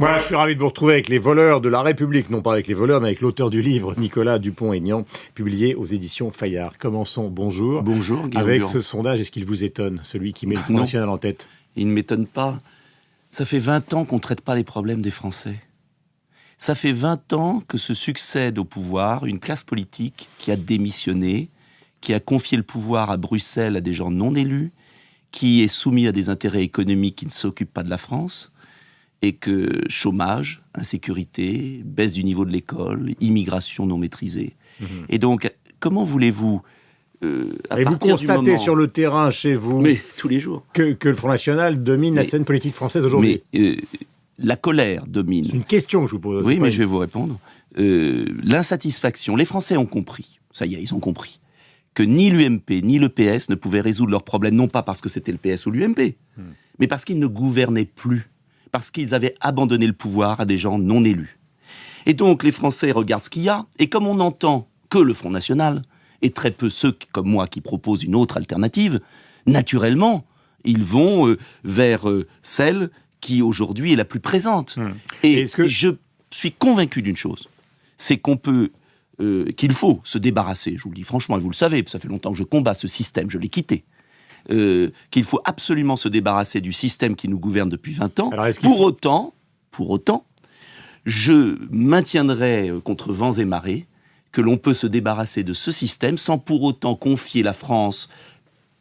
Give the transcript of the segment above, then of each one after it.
Voilà, je suis ravi de vous retrouver avec les voleurs de la République, non pas avec les voleurs, mais avec l'auteur du livre, Nicolas Dupont-Aignan, publié aux éditions Fayard. Commençons, bonjour. Bonjour, Guillaume avec Durand. ce sondage, est-ce qu'il vous étonne, celui qui met le Front National en tête? Il ne m'étonne pas. Ça fait 20 ans qu'on ne traite pas les problèmes des Français. Ça fait 20 ans que se succède au pouvoir une classe politique qui a démissionné, qui a confié le pouvoir à Bruxelles à des gens non élus, qui est soumis à des intérêts économiques qui ne s'occupent pas de la France, et que chômage, insécurité, baisse du niveau de l'école, immigration non maîtrisée. Et donc, comment voulez-vous, Et vous constatez sur le terrain chez vous, mais tous les jours, que le Front National domine la scène politique française aujourd'hui? Mais la colère domine. C'est une question que je vous pose. Oui, mais je vais vous répondre. L'insatisfaction. Les Français ont compris, ça y est, ils ont compris, que ni l'UMP ni le PS ne pouvaient résoudre leurs problèmes, non pas parce que c'était le PS ou l'UMP, mais parce qu'ils ne gouvernaient plus, parce qu'ils avaient abandonné le pouvoir à des gens non élus. Et donc, les Français regardent ce qu'il y a, et comme on n'entend que le Front National, et très peu ceux comme moi qui proposent une autre alternative, naturellement, ils vont vers celle qui aujourd'hui est la plus présente. Et je suis convaincu d'une chose, c'est qu'on peut, qu'il faut se débarrasser, je vous le dis franchement, et vous le savez, ça fait longtemps que je combats ce système, je l'ai quitté, qu'il faut absolument se débarrasser du système qui nous gouverne depuis 20 ans. Alors, pour autant, je maintiendrai contre vents et marées que l'on peut se débarrasser de ce système sans pour autant confier la France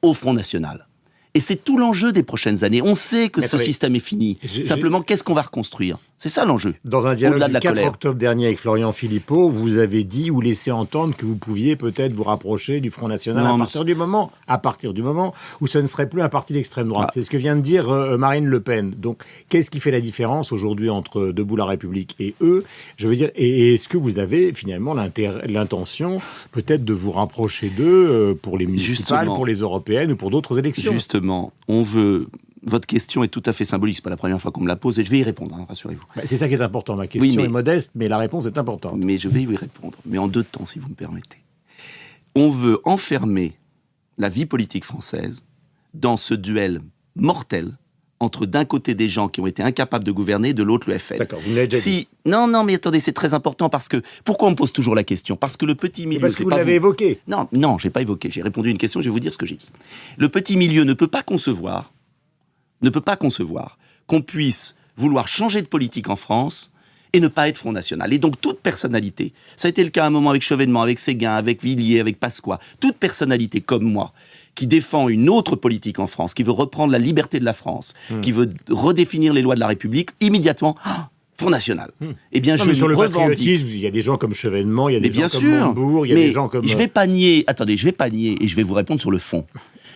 au Front National. Et c'est tout l'enjeu des prochaines années. On sait que ce système est fini. Simplement, qu'est-ce qu'on va reconstruire? C'est ça l'enjeu. Dans un dialogue du 4 octobre dernier avec Florian Philippot, vous avez dit ou laissé entendre que vous pouviez peut-être vous rapprocher du Front National à partir du moment où ce ne serait plus un parti d'extrême droite. C'est ce que vient de dire Marine Le Pen. Donc, qu'est-ce qui fait la différence aujourd'hui entre Debout la République et eux? Je veux dire, et est-ce que vous avez finalement l'intention peut-être de vous rapprocher d'eux pour les municipales, pour les européennes ou pour d'autres élections? Justement, on veut... Votre question est tout à fait symbolique, c'est pas la première fois qu'on me la pose, et je vais y répondre, hein, rassurez-vous. C'est ça qui est important, ma question est modeste, mais la réponse est importante. Mais je vais y répondre, mais en deux temps, si vous me permettez. On veut enfermer la vie politique française dans ce duel mortel entre d'un côté des gens qui ont été incapables de gouverner, de l'autre le FN. D'accord, vous l'avez déjà dit. Non, mais attendez, c'est très important parce que... Pourquoi on me pose toujours la question? Parce que le petit milieu... Parce que vous l'avez évoqué. Non, j'ai pas évoqué, j'ai répondu à une question, je vais vous dire ce que j'ai dit. Le petit milieu ne peut pas concevoir qu'on puisse vouloir changer de politique en France et ne pas être Front National. Et donc toute personnalité, ça a été le cas à un moment avec Chevènement, avec Séguin, avec Villiers, avec Pasqua, toute personnalité comme moi, qui défend une autre politique en France, qui veut reprendre la liberté de la France, qui veut redéfinir les lois de la République, immédiatement, Front National. Eh bien, je sur le revendique. patriotisme, il y a des gens comme Chevènement, il y a des gens comme Montebourg, il y a des gens comme... Je vais pas nier, et je vais vous répondre sur le fond.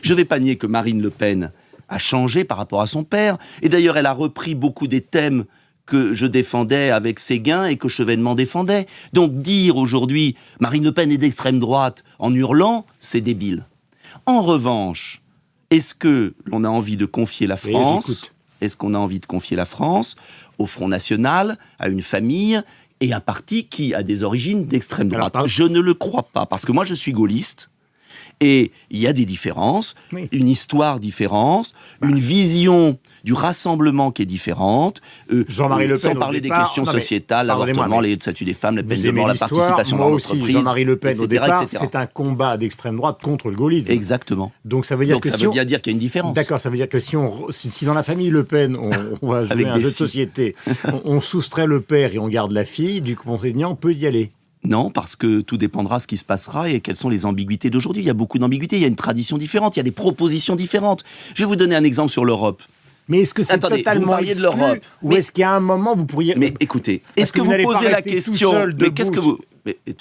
Je vais pas nier que Marine Le Pen a changé par rapport à son père. Et d'ailleurs, elle a repris beaucoup des thèmes que je défendais avec Séguin et que Chevènement défendait. Donc dire aujourd'hui Marine Le Pen est d'extrême droite en hurlant, c'est débile. En revanche, est-ce que l'on a envie de confier la France au Front National, à une famille et un parti qui a des origines d'extrême droite? Je ne le crois pas, parce que moi je suis gaulliste. Et il y a des différences, une histoire différente, une vision du rassemblement qui est différente. Jean-Marie Le Pen, sans parler des questions sociétales, l'avortement, le statut des femmes, la peine de mort, la participation dans l'entreprise. Jean-Marie Le Pen, au départ, c'est un combat d'extrême droite contre le gaullisme. Exactement. Donc ça veut dire ça veut bien dire qu'il y a une différence. D'accord, ça veut dire que si dans la famille Le Pen, on va jouer un jeu de société, on soustrait le père et on garde la fille, du Dupont-Aignan peut y aller. Non, parce que tout dépendra de ce qui se passera et quelles sont les ambiguïtés d'aujourd'hui. Il y a beaucoup d'ambiguïtés, il y a une tradition différente, il y a des propositions différentes. Je vais vous donner un exemple sur l'Europe. Mais est-ce que c'est totalement exclu de l'Europe? Ou est-ce qu'il y a un moment vous pourriez... Mais écoutez, est-ce que vous posez la question... Mais qu'est-ce que vous...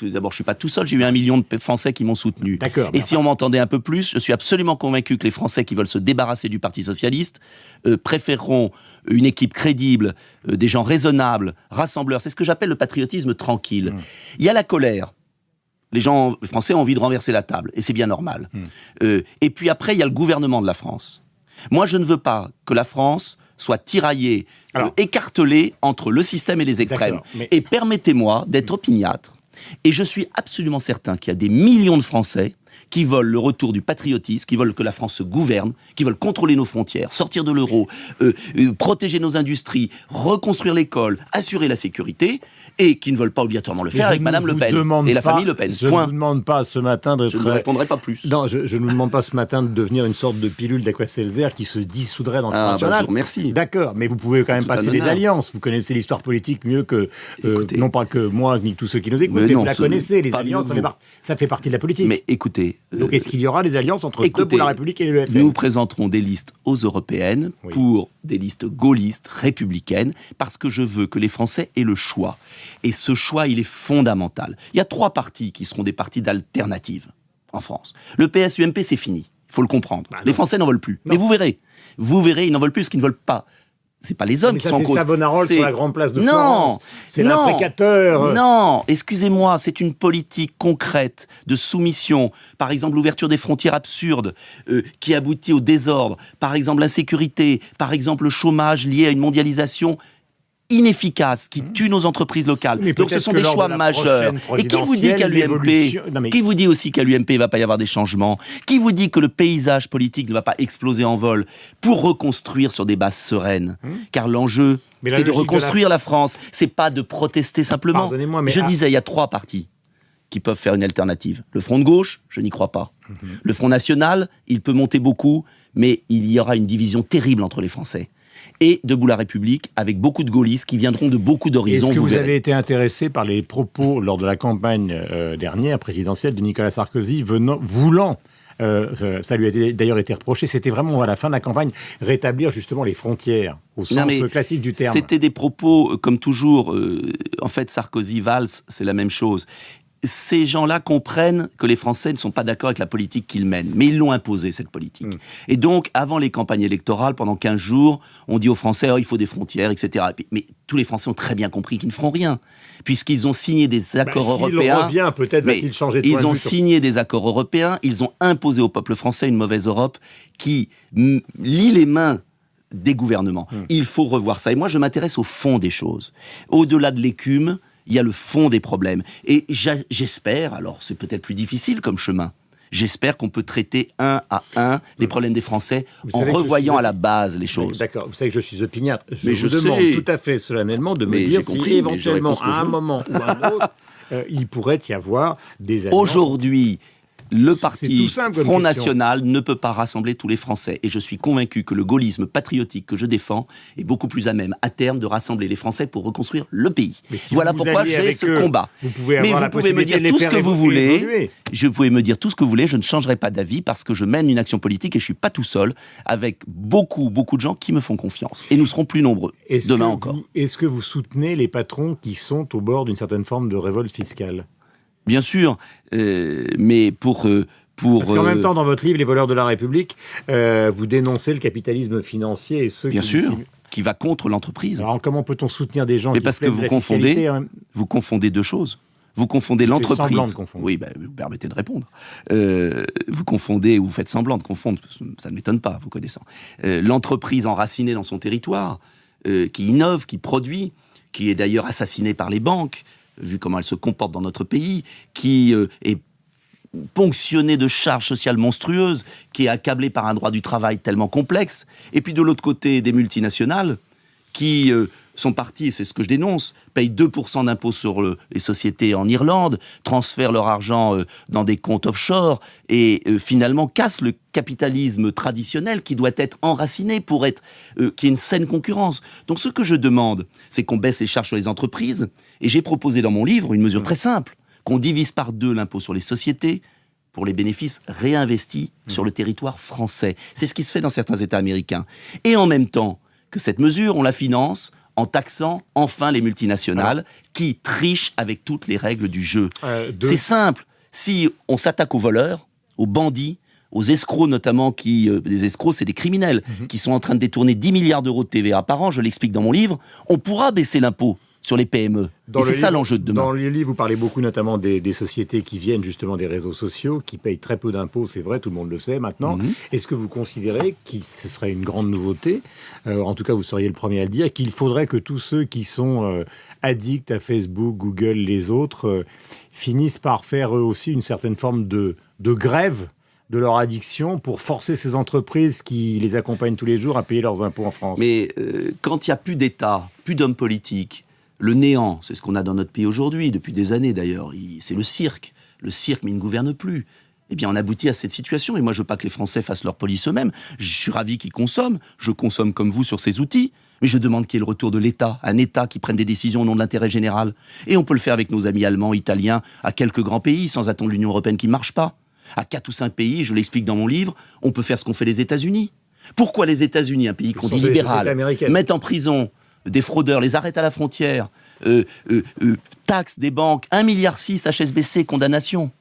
D'abord, je ne suis pas tout seul, j'ai eu 1 million de Français qui m'ont soutenu. D'accord. Et si on m'entendait un peu plus, je suis absolument convaincu que les Français qui veulent se débarrasser du Parti Socialiste préféreront une équipe crédible, des gens raisonnables, rassembleurs. C'est ce que j'appelle le patriotisme tranquille. Il y a la colère. Les Français ont envie de renverser la table, et c'est bien normal. Et puis après, il y a le gouvernement de la France. Moi, je ne veux pas que la France soit tiraillée, écartelée entre le système et les extrêmes. Et permettez-moi d'être opiniâtre. Et je suis absolument certain qu'il y a des millions de Français qui veulent le retour du patriotisme, qui veulent que la France se gouverne, qui veulent contrôler nos frontières, sortir de l'euro, protéger nos industries, reconstruire l'école, assurer la sécurité, et qui ne veulent pas obligatoirement le faire avec Madame Le Pen et la famille Le Pen. Je ne vous demande pas ce matin d'être... Je ne répondrai pas plus. Non, je ne vous demande pas ce matin de devenir une sorte de pilule d'Aquaselzer qui se dissoudrait dans le Front National. Merci. D'accord, mais vous pouvez quand même passer les alliances. Vous connaissez l'histoire politique mieux que... non pas que moi, ni que tous ceux qui nous écoutent, mais vous la connaissez. Les alliances, ça fait partie de la politique. Mais écoutez... Donc est-ce qu'il y aura des alliances entre Debout la République et le FN? Nous présenterons des listes aux européennes pour des listes gaullistes, républicaines, parce que je veux que les Français aient le choix. Et ce choix, il est fondamental. Il y a 3 partis qui seront des partis d'alternative en France. Le PS, UMP, c'est fini. Il faut le comprendre. Les Français n'en veulent plus. Non. Mais vous verrez, ils n'en veulent plus parce qu'ils ne veulent pas. C'est pas les hommes qui sont en cause. C'est Savonarole sur la grande place de Florence. C'est l'imprécateur. Non, excusez-moi, c'est une politique concrète de soumission. Par exemple, l'ouverture des frontières absurdes qui aboutit au désordre. Par exemple, l'insécurité. Par exemple, le chômage lié à une mondialisation inefficace, qui tue nos entreprises locales. Donc ce sont des choix majeurs. Et qui vous dit qu'à l'UMP, qui vous dit aussi qu'à l'UMP il ne va pas y avoir des changements? Qui vous dit que le paysage politique ne va pas exploser en vol pour reconstruire sur des bases sereines? Car l'enjeu, c'est de reconstruire la France, c'est pas de protester simplement. Je disais, il y a 3 partis qui peuvent faire une alternative. Le Front de gauche, je n'y crois pas. Le Front national, il peut monter beaucoup, mais il y aura une division terrible entre les Français. Et Debout la République, avec beaucoup de gaullistes qui viendront de beaucoup d'horizons. Est-ce que vous avez été intéressé par les propos lors de la campagne dernière, présidentielle, de Nicolas Sarkozy, voulant, ça lui a d'ailleurs été reproché, c'était vraiment à la fin de la campagne, rétablir justement les frontières, au sens classique du terme? C'était des propos, comme toujours, en fait Sarkozy-Valls, c'est la même chose. Ces gens-là comprennent que les Français ne sont pas d'accord avec la politique qu'ils mènent. Mais ils l'ont imposée, cette politique. Et donc, avant les campagnes électorales, pendant 15 jours, on dit aux Français, il faut des frontières, etc. Mais tous les Français ont très bien compris qu'ils ne feront rien. Puisqu'ils ont signé des accords européens. S'il revient, peut-être va-t-il changer de point de vue. Ils ont signé des accords européens, ils ont imposé au peuple français une mauvaise Europe qui lie les mains des gouvernements. Il faut revoir ça. Et moi, je m'intéresse au fond des choses. Au-delà de l'écume, il y a le fond des problèmes. Et j'espère, alors c'est peut-être plus difficile comme chemin, j'espère qu'on peut traiter un à un les problèmes des Français en revoyant à la base les choses. D'accord, vous savez que je suis opiniâtre. Je vous demande tout à fait solennellement de me dire si éventuellement, à un moment ou à un autre, il pourrait y avoir des alliances. Aujourd'hui, le parti Front National ne peut pas rassembler tous les Français. Et je suis convaincu que le gaullisme patriotique que je défends est beaucoup plus à même, à terme, de rassembler les Français pour reconstruire le pays. Voilà pourquoi j'ai ce combat. Vous pouvez me dire tout ce que vous voulez. Vous pouvez me dire tout ce que vous voulez. Je ne changerai pas d'avis parce que je mène une action politique et je ne suis pas tout seul, avec beaucoup de gens qui me font confiance. Et nous serons plus nombreux demain encore. Est-ce que vous soutenez les patrons qui sont au bord d'une certaine forme de révolte fiscale ? Bien sûr, mais pour... Parce qu'en même temps, dans votre livre, Les voleurs de la République, vous dénoncez le capitalisme financier et ceux qui va contre l'entreprise. Alors comment peut-on soutenir des gens qui parce que vous confondez 2 choses. Vous confondez l'entreprise. Oui, vous permettez de répondre. Vous confondez, ou vous faites semblant de confondre, ça ne m'étonne pas, vous connaissant. L'entreprise enracinée dans son territoire, qui innove, qui produit, qui est d'ailleurs assassinée par les banques, vu comment elle se comporte dans notre pays, qui est ponctionnée de charges sociales monstrueuses, qui est accablée par un droit du travail tellement complexe, et puis de l'autre côté, des multinationales qui sont parties, et c'est ce que je dénonce, payent 2% d'impôts sur les sociétés en Irlande, transfèrent leur argent dans des comptes offshore, et finalement cassent le capitalisme traditionnel qui doit être enraciné pour être qu'il y ait une saine concurrence. Donc ce que je demande, c'est qu'on baisse les charges sur les entreprises, et j'ai proposé dans mon livre une mesure très simple, qu'on divise par 2 l'impôt sur les sociétés pour les bénéfices réinvestis sur le territoire français. C'est ce qui se fait dans certains États américains. Et en même temps que cette mesure, on la finance en taxant enfin les multinationales qui trichent avec toutes les règles du jeu. C'est simple. Si on s'attaque aux voleurs, aux bandits, aux escrocs notamment, des escrocs, c'est des criminels, qui sont en train de détourner 10 milliards d'euros de TVA par an, je l'explique dans mon livre, on pourra baisser l'impôt sur les PME. Et c'est ça l'enjeu de demain. Dans le livre, vous parlez beaucoup notamment des sociétés qui viennent justement des réseaux sociaux, qui payent très peu d'impôts, c'est vrai, tout le monde le sait maintenant. Est-ce que vous considérez que ce serait une grande nouveauté, en tout cas vous seriez le premier à le dire, qu'il faudrait que tous ceux qui sont addicts à Facebook, Google, les autres, finissent par faire eux aussi une certaine forme de de grève de leur addiction pour forcer ces entreprises qui les accompagnent tous les jours à payer leurs impôts en France. Mais quand il n'y a plus d'État, plus d'hommes politiques, le néant, c'est ce qu'on a dans notre pays aujourd'hui, depuis des années d'ailleurs, c'est le cirque. Le cirque, mais il ne gouverne plus. Eh bien, on aboutit à cette situation. Et moi, je veux pas que les Français fassent leur police eux-mêmes. Je suis ravi qu'ils consomment. Je consomme comme vous sur ces outils. Mais je demande qu'il y ait le retour de l'État, un État qui prenne des décisions au nom de l'intérêt général. Et on peut le faire avec nos amis allemands, italiens, à quelques grands pays, sans attendre l'Union européenne qui ne marche pas. À 4 ou 5 pays, je l'explique dans mon livre, on peut faire ce qu'ont fait les États-Unis. Pourquoi les États-Unis, un pays qu'on dit libéral, mettent en prison des fraudeurs, les arrêtent à la frontière, taxes des banques, 1,6 milliard HSBC, condamnation.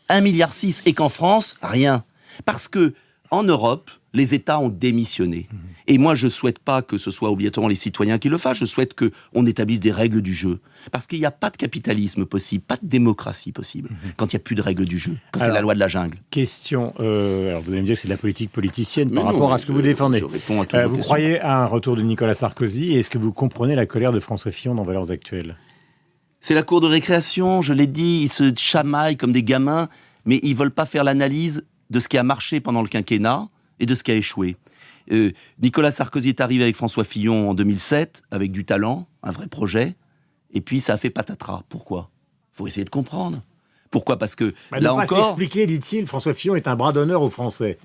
1,6 milliard, et qu'en France, rien. Parce que en Europe, les États ont démissionné. Et moi, je ne souhaite pas que ce soit obligatoirement les citoyens qui le fassent, je souhaite qu'on établisse des règles du jeu. Parce qu'il n'y a pas de capitalisme possible, pas de démocratie possible, quand il n'y a plus de règles du jeu, quand c'est la loi de la jungle. Question, alors vous allez me dire que c'est de la politique politicienne par rapport à ce que vous défendez. Je réponds à toutes vos vous questions. croyez à un retour de Nicolas Sarkozy, et est-ce que vous comprenez la colère de François Fillon dans Valeurs Actuelles ? C'est la cour de récréation, je l'ai dit, ils se chamaillent comme des gamins, mais ils ne veulent pas faire l'analyse de ce qui a marché pendant le quinquennat et de ce qui a échoué. Nicolas Sarkozy est arrivé avec François Fillon en 2007, avec du talent, un vrai projet, et puis ça a fait patatras. Pourquoi ? Il faut essayer de comprendre. Pourquoi ? Parce que là encore... Ne pas s'expliquer, dit-il, François Fillon est un bras d'honneur aux Français.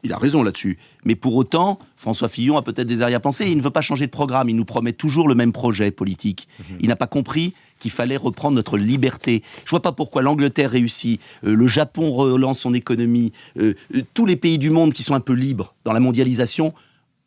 Il a raison là-dessus. Mais pour autant, François Fillon a peut-être des arrière-pensées. Il ne veut pas changer de programme. Il nous promet toujours le même projet politique. Il n'a pas compris qu'il fallait reprendre notre liberté. Je ne vois pas pourquoi l'Angleterre réussit, le Japon relance son économie, tous les pays du monde qui sont un peu libres dans la mondialisation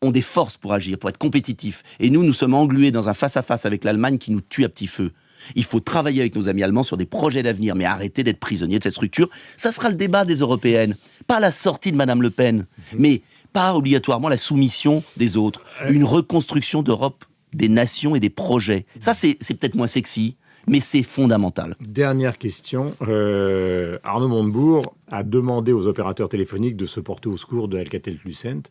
ont des forces pour agir, pour être compétitifs. Et nous sommes englués dans un face-à-face avec l'Allemagne qui nous tue à petit feu. Il faut travailler avec nos amis allemands sur des projets d'avenir, mais arrêter d'être prisonniers de cette structure. Ça sera le débat des européennes. Pas la sortie de Madame Le Pen, mais pas obligatoirement la soumission des autres. Une reconstruction d'Europe, des nations et des projets. Ça, c'est peut-être moins sexy, mais c'est fondamental. Dernière question. Arnaud Montebourg a demandé aux opérateurs téléphoniques de se porter au secours de Alcatel-Lucent.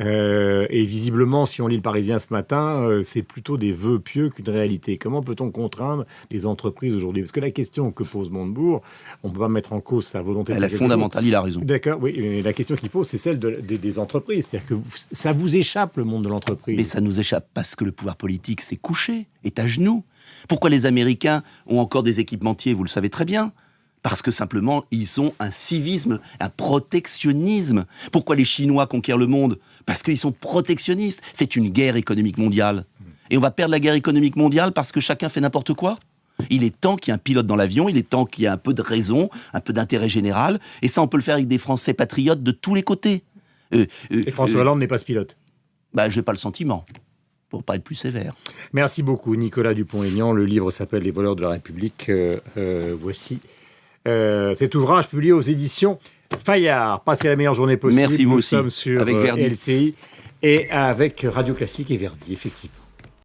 Et visiblement, si on lit le Parisien ce matin, c'est plutôt des vœux pieux qu'une réalité. Comment peut-on contraindre les entreprises aujourd'hui ? Parce que la question que pose Montebourg, on ne peut pas mettre en cause sa volonté. Elle est fondamentale, il a raison. D'accord, oui. Mais la question qu'il pose, c'est celle des entreprises. C'est-à-dire que ça vous échappe, le monde de l'entreprise. Mais ça nous échappe parce que le pouvoir politique s'est couché, est à genoux. Pourquoi les Américains ont encore des équipementiers ? Vous le savez très bien. Parce que simplement, ils ont un civisme, un protectionnisme. Pourquoi les Chinois conquièrent le monde ? Parce qu'ils sont protectionnistes. C'est une guerre économique mondiale. Et on va perdre la guerre économique mondiale parce que chacun fait n'importe quoi ? Il est temps qu'il y ait un pilote dans l'avion, il est temps qu'il y ait un peu de raison, un peu d'intérêt général. Et ça, on peut le faire avec des Français patriotes de tous les côtés. Et François Hollande n'est pas ce pilote ? Je n'ai pas le sentiment. Pour pas être plus sévère. Merci beaucoup, Nicolas Dupont-Aignan. Le livre s'appelle « Les voleurs de la République ». Voici cet ouvrage publié aux éditions Fayard. Passez la meilleure journée possible. Merci vous Nous aussi. sommes sur avec Verdi. LCI et avec Radio Classique et Verdi, effectivement.